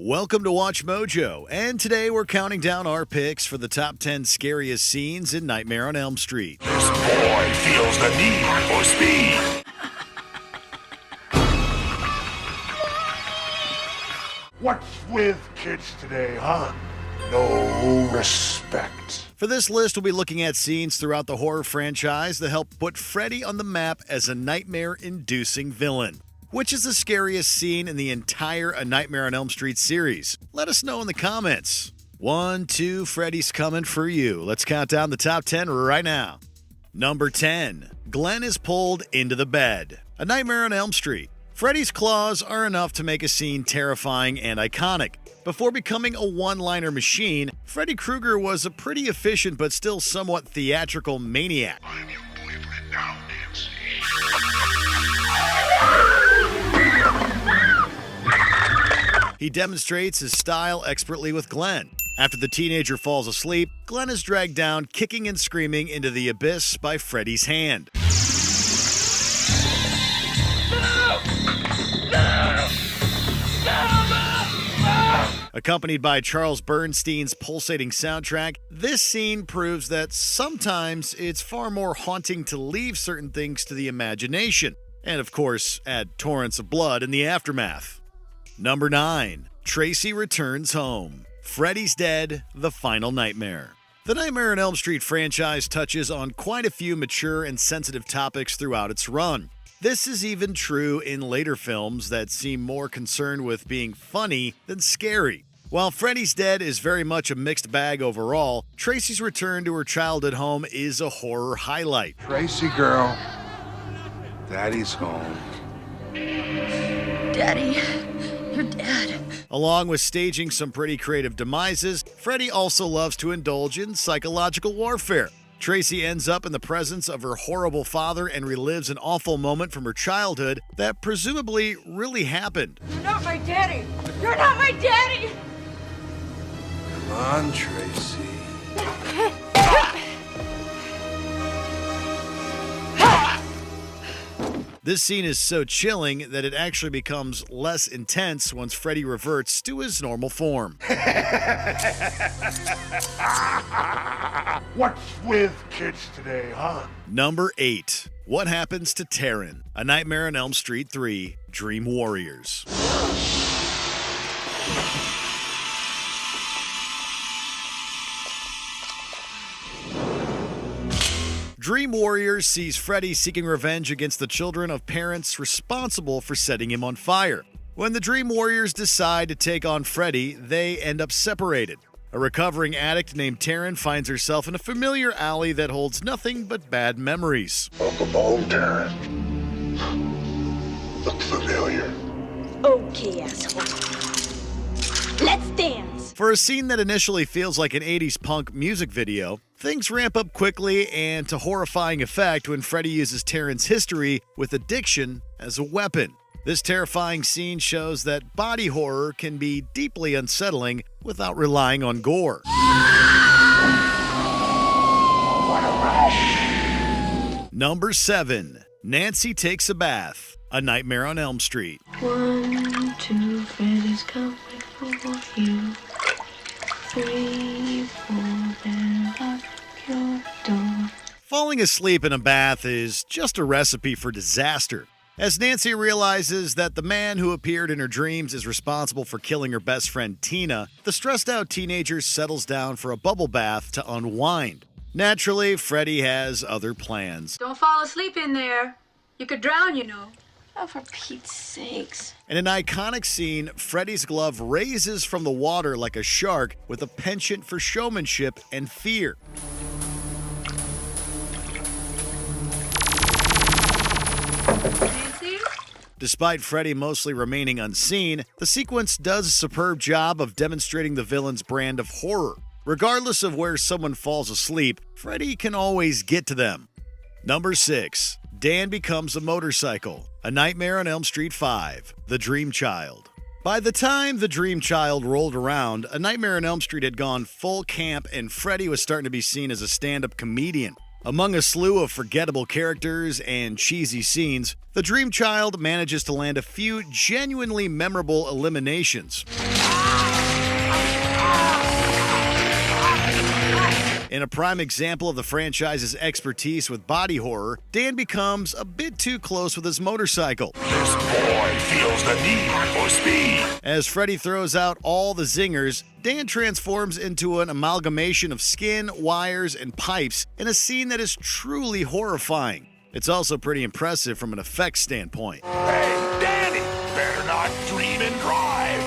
Welcome to Watch Mojo, and today we're counting down our picks for the top 10 scariest scenes in Nightmare on Elm Street. This boy feels the need for speed. What's with kids today, huh? No respect. For this list, we'll be looking at scenes throughout the horror franchise that help put Freddy on the map as a nightmare-inducing villain. Which is the scariest scene in the entire A Nightmare on Elm Street series? Let us know in the comments. 1, 2, Freddy's coming for you. Let's count down the top 10 right now. Number 10. Glenn is pulled into the bed. A Nightmare on Elm Street. Freddy's claws are enough to make a scene terrifying and iconic. Before becoming a one-liner machine, Freddy Krueger was a pretty efficient but still somewhat theatrical maniac. I'm your boyfriend now, Nancy. He demonstrates his style expertly with Glenn. After the teenager falls asleep, Glenn is dragged down, kicking and screaming into the abyss by Freddy's hand. Accompanied by Charles Bernstein's pulsating soundtrack, this scene proves that sometimes it's far more haunting to leave certain things to the imagination, and of course, add torrents of blood in the aftermath. Number 9. Tracy returns home. Freddy's dead, the final nightmare. The Nightmare on Elm Street franchise touches on quite a few mature and sensitive topics throughout its run. This is even true in later films that seem more concerned with being funny than scary. While Freddy's Dead is very much a mixed bag overall, Tracy's return to her childhood home is a horror highlight. Tracy girl, Daddy's home. Daddy, you're dead. Along with staging some pretty creative demises, Freddy also loves to indulge in psychological warfare. Tracy ends up in the presence of her horrible father and relives an awful moment from her childhood that presumably really happened. You're not my daddy. You're not my daddy. Come on, Tracy. This scene is so chilling that it actually becomes less intense once Freddy reverts to his normal form. What's with kids today, huh? Number 8. What happens to Taryn? A Nightmare on Elm Street 3, Dream Warriors. Dream Warriors sees Freddy seeking revenge against the children of parents responsible for setting him on fire. When the Dream Warriors decide to take on Freddy, they end up separated. A recovering addict named Taryn finds herself in a familiar alley that holds nothing but bad memories. Welcome home, Taryn. Look familiar. Okay, asshole. Let's dance. For a scene that initially feels like an 80s punk music video, things ramp up quickly and to horrifying effect when Freddy uses Taryn's history with addiction as a weapon. This terrifying scene shows that body horror can be deeply unsettling without relying on gore. Number 7. Nancy Takes a Bath. A Nightmare on Elm Street. 1, 2, Freddy's coming for you. 3, 4, then lock your door. Falling asleep in a bath is just a recipe for disaster. As Nancy realizes that the man who appeared in her dreams is responsible for killing her best friend Tina, the stressed-out teenager settles down for a bubble bath to unwind. Naturally, Freddy has other plans. Don't fall asleep in there. You could drown, you know. Oh, for Pete's sakes. In an iconic scene, Freddy's glove raises from the water like a shark with a penchant for showmanship and fear. Nancy? Despite Freddy mostly remaining unseen, the sequence does a superb job of demonstrating the villain's brand of horror. Regardless of where someone falls asleep, Freddy can always get to them. Number 6. Dan becomes a motorcycle. A Nightmare on Elm Street 5, The Dream Child. By the time The Dream Child rolled around, A Nightmare on Elm Street had gone full camp and Freddy was starting to be seen as a stand-up comedian. Among a slew of forgettable characters and cheesy scenes, the Dream Child manages to land a few genuinely memorable eliminations. In a prime example of the franchise's expertise with body horror, Dan becomes a bit too close with his motorcycle. This boy feels the need for speed. As Freddy throws out all the zingers, Dan transforms into an amalgamation of skin, wires, and pipes in a scene that is truly horrifying. It's also pretty impressive from an effects standpoint. Hey, Danny, better not dream and drive.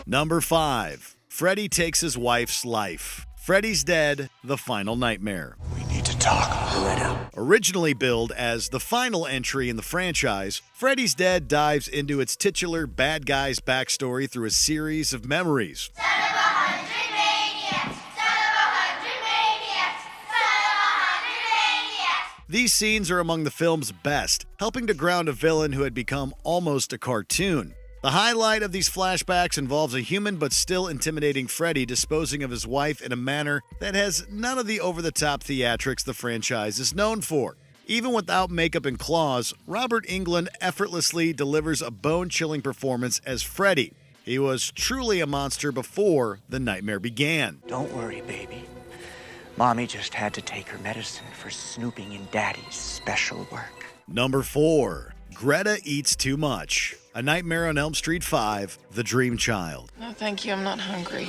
Number 5. Freddy takes his wife's life. Freddy's Dead, The Final Nightmare. We need to talk, Greta. Originally billed as the final entry in the franchise, Freddy's Dead dives into its titular bad guy's backstory through a series of memories. Son of 100 maniacs! Son of 100 maniacs! Son of 100 maniacs! These scenes are among the film's best, helping to ground a villain who had become almost a cartoon. The highlight of these flashbacks involves a human but still intimidating Freddy disposing of his wife in a manner that has none of the over-the-top theatrics the franchise is known for. Even without makeup and claws, Robert Englund effortlessly delivers a bone-chilling performance as Freddy. He was truly a monster before the nightmare began. Don't worry, baby. Mommy just had to take her medicine for snooping in Daddy's special work. Number 4. Greta Eats Too Much. A Nightmare on Elm Street 5, The Dream Child. No, thank you. I'm not hungry.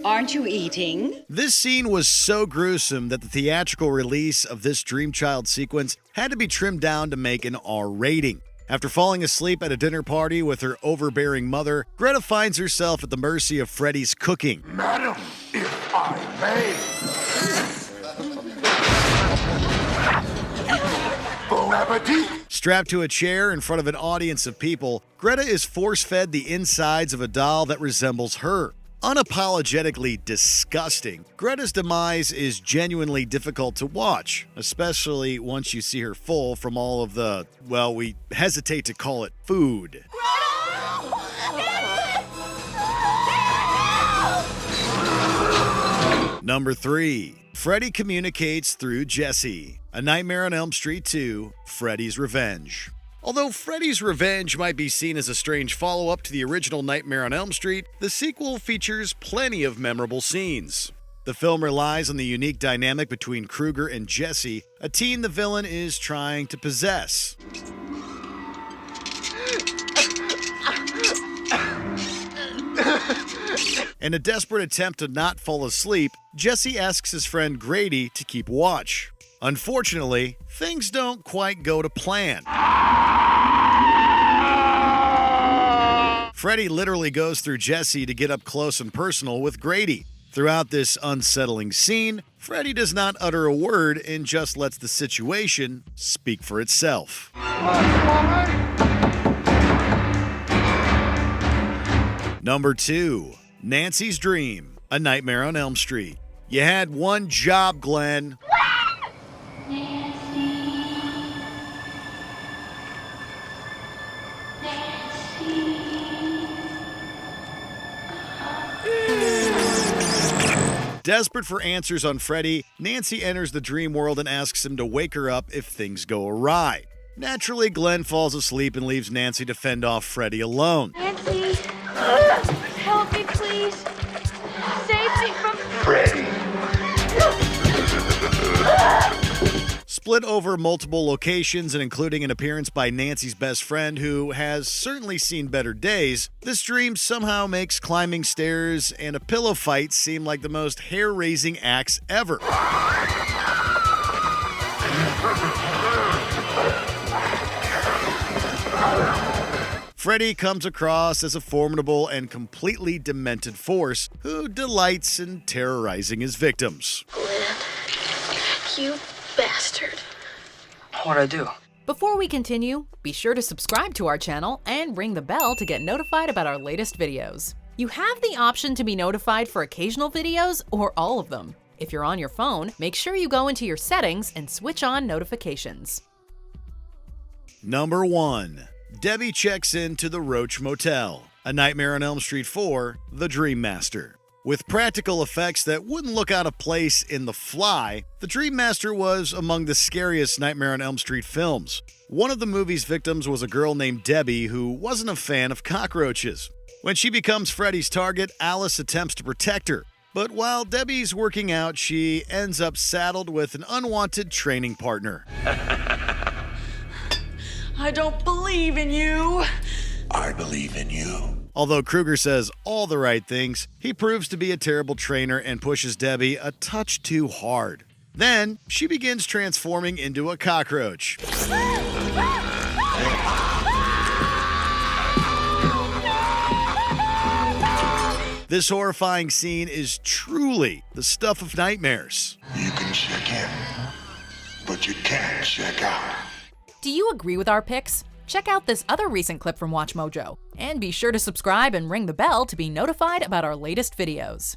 Aren't you eating? This scene was so gruesome that the theatrical release of this Dream Child sequence had to be trimmed down to make an R rating. After falling asleep at a dinner party with her overbearing mother, Greta finds herself at the mercy of Freddy's cooking. Madam, if I may. Bon appetit. Strapped to a chair in front of an audience of people, Greta is force-fed the insides of a doll that resembles her. Unapologetically disgusting, Greta's demise is genuinely difficult to watch, especially once you see her full from all of the, well, we hesitate to call it food. Number 3. Freddy communicates through Jesse. A Nightmare on Elm Street 2, Freddy's Revenge. Although Freddy's Revenge might be seen as a strange follow-up to the original Nightmare on Elm Street, the sequel features plenty of memorable scenes. The film relies on the unique dynamic between Krueger and Jesse, a teen the villain is trying to possess. In a desperate attempt to not fall asleep, Jesse asks his friend Grady to keep watch. Unfortunately, things don't quite go to plan. Freddy literally goes through Jesse to get up close and personal with Grady. Throughout this unsettling scene, Freddy does not utter a word and just lets the situation speak for itself. Number 2. Nancy's Dream, A Nightmare on Elm Street. You had one job, Glenn. Desperate for answers on Freddy, Nancy enters the dream world and asks him to wake her up if things go awry. Naturally, Glenn falls asleep and leaves Nancy to fend off Freddy alone. Nancy, help me, please. Save me from Freddy. Split over multiple locations and including an appearance by Nancy's best friend who has certainly seen better days, this dream somehow makes climbing stairs and a pillow fight seem like the most hair-raising acts ever. Freddy comes across as a formidable and completely demented force who delights in terrorizing his victims. Glenn, you bastard. What'd I do? Before we continue, be sure to subscribe to our channel and ring the bell to get notified about our latest videos. You have the option to be notified for occasional videos or all of them. If you're on your phone, make sure you go into your settings and switch on notifications. Number 1. Debbie checks into the Roach Motel. A Nightmare on Elm Street 4, The Dream Master. With practical effects that wouldn't look out of place in The Fly, The Dream Master was among the scariest Nightmare on Elm Street films. One of the movie's victims was a girl named Debbie who wasn't a fan of cockroaches. When she becomes Freddy's target, Alice attempts to protect her. But while Debbie's working out, she ends up saddled with an unwanted training partner. I don't believe in you. I believe in you. Although Krueger says all the right things, he proves to be a terrible trainer and pushes Debbie a touch too hard. Then, she begins transforming into a cockroach. This horrifying scene is truly the stuff of nightmares. You can check in, but you can't check out. Do you agree with our picks? Check out this other recent clip from WatchMojo, and be sure to subscribe and ring the bell to be notified about our latest videos.